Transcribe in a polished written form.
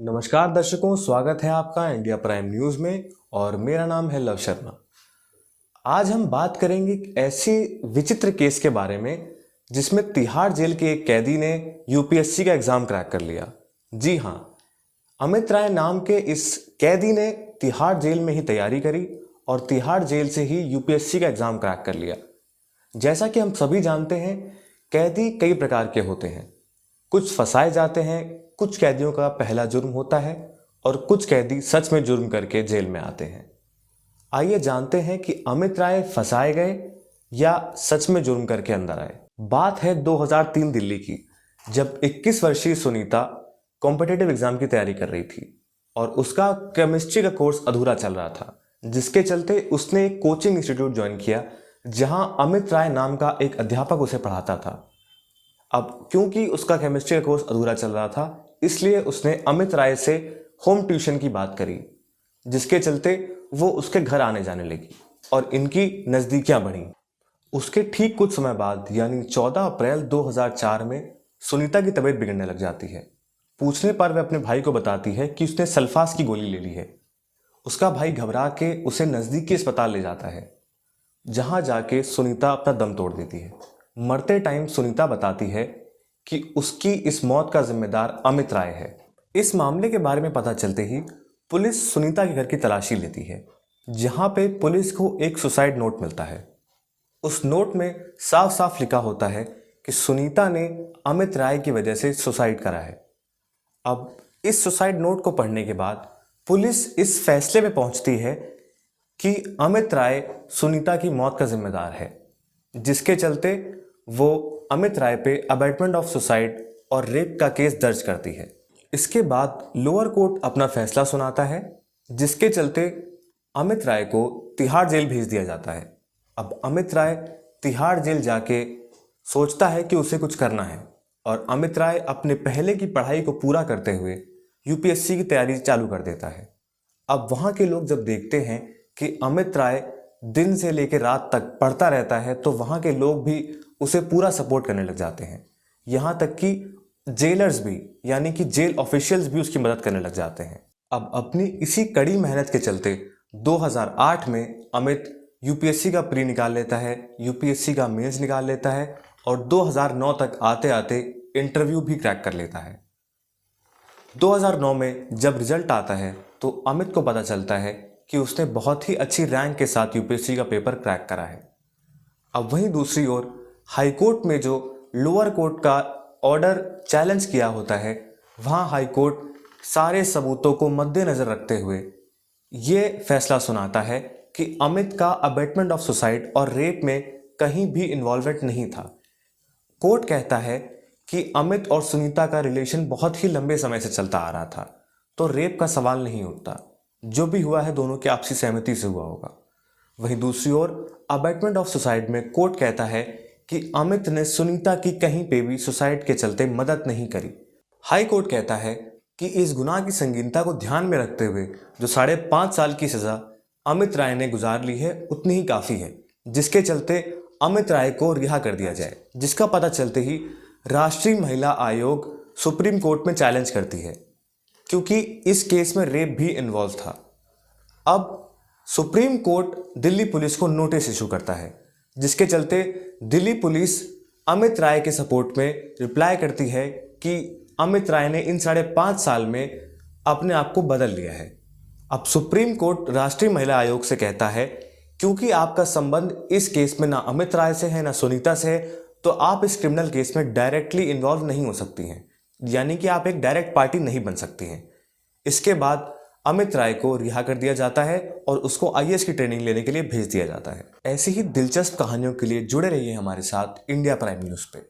नमस्कार दर्शकों, स्वागत है आपका इंडिया प्राइम न्यूज़ में और मेरा नाम है लव शर्मा। आज हम बात करेंगे एक ऐसी विचित्र केस के बारे में जिसमें तिहाड़ जेल के एक कैदी ने यूपीएससी का एग्ज़ाम क्रैक कर लिया। जी हाँ, अमित राय नाम के इस कैदी ने तिहाड़ जेल में ही तैयारी करी और तिहाड़ जेल से ही यूपीएससी का एग्ज़ाम क्रैक कर लिया। जैसा कि हम सभी जानते हैं, कैदी कई प्रकार के होते हैं। कुछ फंसाए जाते हैं, कुछ कैदियों का पहला जुर्म होता है और कुछ कैदी सच में जुर्म करके जेल में आते हैं। आइए जानते हैं कि अमित राय फंसाए गए या सच में जुर्म करके अंदर आए। बात है 2003 दिल्ली की, जब 21 वर्षीय सुनीता कॉम्पिटिटिव एग्जाम की तैयारी कर रही थी और उसका केमिस्ट्री का कोर्स अधूरा चल रहा था, जिसके चलते उसने एक कोचिंग इंस्टीट्यूट ज्वाइन किया जहां अमित राय नाम का एक अध्यापक उसे पढ़ाता था। अब क्योंकि उसका केमिस्ट्री का कोर्स अधूरा चल रहा था, इसलिए उसने अमित राय से होम ट्यूशन की बात करी, जिसके चलते वो उसके घर आने जाने लगी और इनकी नज़दीकियां बढ़ी। उसके ठीक कुछ समय बाद यानी 14 अप्रैल 2004 में सुनीता की तबीयत बिगड़ने लग जाती है। पूछने पर वह अपने भाई को बताती है कि उसने सल्फास की गोली ले ली है। उसका भाई घबरा के उसे नज़दीकी अस्पताल ले जाता है, जहां जाके सुनीता अपना दम तोड़ देती है। मरते टाइम सुनीता बताती है कि उसकी इस मौत का जिम्मेदार अमित राय है। इस मामले के बारे में पता चलते ही पुलिस सुनीता के घर की तलाशी लेती है, जहां पे पुलिस को एक सुसाइड नोट मिलता है। उस नोट में साफ साफ लिखा होता है कि सुनीता ने अमित राय की वजह से सुसाइड करा है। अब इस सुसाइड नोट को पढ़ने के बाद पुलिस इस फैसले में पहुंचती है कि अमित राय सुनीता की मौत का जिम्मेदार है, जिसके चलते वो अमित राय पे अबैटमेंट ऑफ सुसाइड और रेप का केस दर्ज करती है। इसके बाद लोअर कोर्ट अपना फैसला सुनाता है, जिसके चलते अमित राय को तिहाड़ जेल भेज दिया जाता है। अब अमित राय तिहाड़ जेल जाके सोचता है कि उसे कुछ करना है और अमित राय अपने पहले की पढ़ाई को पूरा करते हुए यूपीएससी की तैयारी चालू कर देता है। अब वहाँ के लोग जब देखते हैं कि अमित राय दिन से लेकर रात तक पढ़ता रहता है, तो वहाँ के लोग भी उसे पूरा सपोर्ट करने लग जाते हैं। यहाँ तक कि जेलर्स भी यानी कि जेल ऑफिशियल्स भी उसकी मदद करने लग जाते हैं। अब अपनी इसी कड़ी मेहनत के चलते 2008 में अमित यूपीएससी का प्री निकाल लेता है, यूपीएससी का मेंस निकाल लेता है और 2009 तक आते आते इंटरव्यू भी क्रैक कर लेता है। 2009 में जब रिजल्ट आता है तो अमित को पता चलता है कि उसने बहुत ही अच्छी रैंक के साथ यूपीएससी का पेपर क्रैक करा है। अब वहीं दूसरी ओर हाई कोर्ट में जो लोअर कोर्ट का ऑर्डर चैलेंज किया होता है, वहाँ हाई कोर्ट सारे सबूतों को मद्देनज़र रखते हुए ये फैसला सुनाता है कि अमित का अबैटमेंट ऑफ सुसाइड और रेप में कहीं भी इन्वॉल्वमेंट नहीं था। कोर्ट कहता है कि अमित और सुनीता का रिलेशन बहुत ही लंबे समय से चलता आ रहा था, तो रेप का सवाल नहीं उठता। जो भी हुआ है दोनों की आपसी सहमति से हुआ होगा। वहीं दूसरी ओर अबैटमेंट ऑफ सुसाइड में कोर्ट कहता है कि अमित ने सुनीता की कहीं पे भी सुसाइड के चलते मदद नहीं करी। हाई कोर्ट कहता है कि इस गुनाह की संगीनता को ध्यान में रखते हुए जो 5.5 साल की सज़ा अमित राय ने गुजार ली है उतनी ही काफ़ी है, जिसके चलते अमित राय को रिहा कर दिया जाए। जिसका पता चलते ही राष्ट्रीय महिला आयोग सुप्रीम कोर्ट में चैलेंज करती है, क्योंकि इस केस में रेप भी इन्वॉल्व था। अब सुप्रीम कोर्ट दिल्ली पुलिस को नोटिस इशू करता है, जिसके चलते दिल्ली पुलिस अमित राय के सपोर्ट में रिप्लाई करती है कि अमित राय ने इन 5.5 साल में अपने आप को बदल लिया है। अब सुप्रीम कोर्ट राष्ट्रीय महिला आयोग से कहता है, क्योंकि आपका संबंध इस केस में ना अमित राय से है ना सुनीता से है, तो आप इस क्रिमिनल केस में डायरेक्टली इन्वॉल्व नहीं हो सकती हैं, यानी कि आप एक डायरेक्ट पार्टी नहीं बन सकती हैं। इसके बाद अमित राय को रिहा कर दिया जाता है और उसको आईएएस की ट्रेनिंग लेने के लिए भेज दिया जाता है। ऐसी ही दिलचस्प कहानियों के लिए जुड़े रहिए हमारे साथ इंडिया प्राइम न्यूज़ पे।